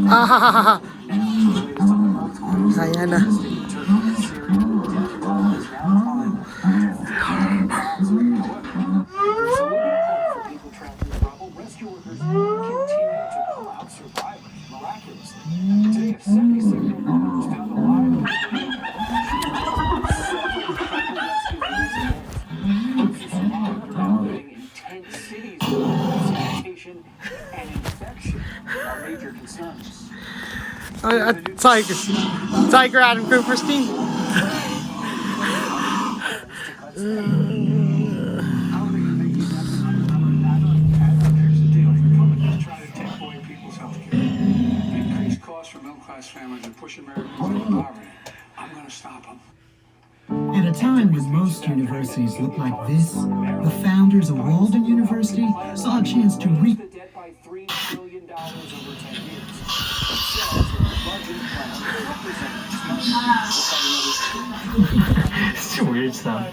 Ah, hyena. Tiger Adam Kuperstein. Increase costs for middle-class families and push Americans into poverty. I'm going to stop them. At a time when most universities looked like this, the founders of Walden University saw a chance to reap The debt by $3 billion over 10 years. It's too weird stuff.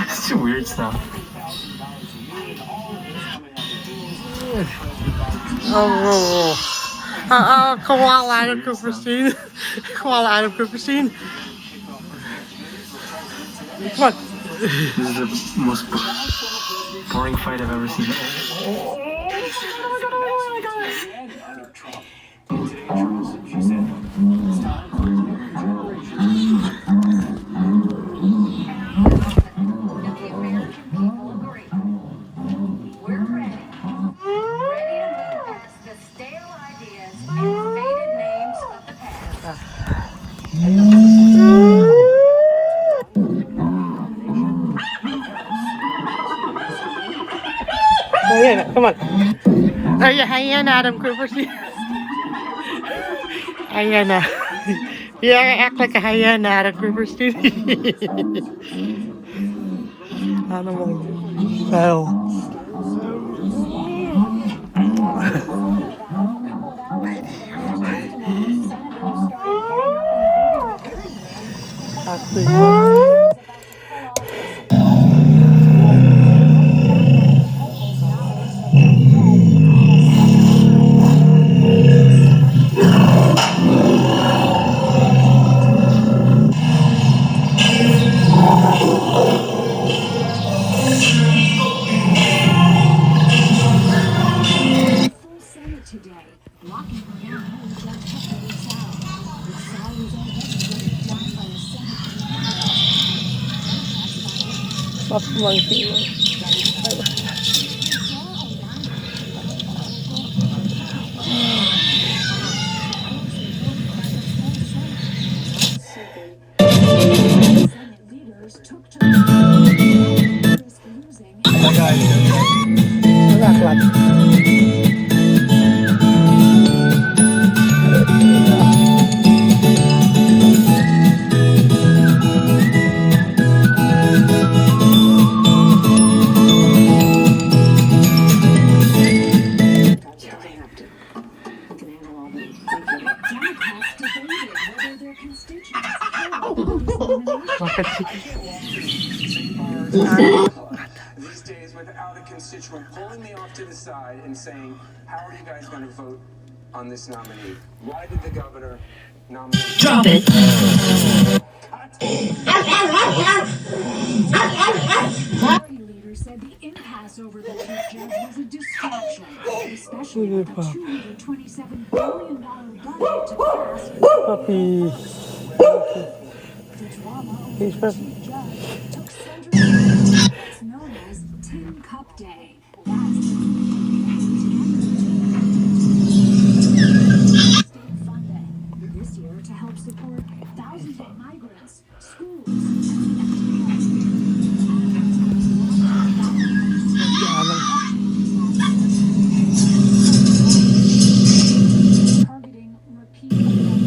It's too weird stuff. Koala Adam Kuperstein. Koala Adam Kuperstein. Come on. This is the most boring fight I've ever seen. Hyena, come on. Are you hyena, Adam Kuperstein? Hyena. You act like a hyena, Adam Kuperstein. Animal fell. Soft monkey. These days, without a constituent pulling me off to the side and saying, how are you guys going to vote on this nominee? Why did the governor nominate? Drop it! Party leaders said the impasse over the chief judge was a distraction, especially with a $227 billion budget to pass. Puppy. The drama over He's the chief judge took center stage. It's known as Tin Cup Day. That's state funding this year to help support thousands of migrants, schools, and targeting repeat offenders.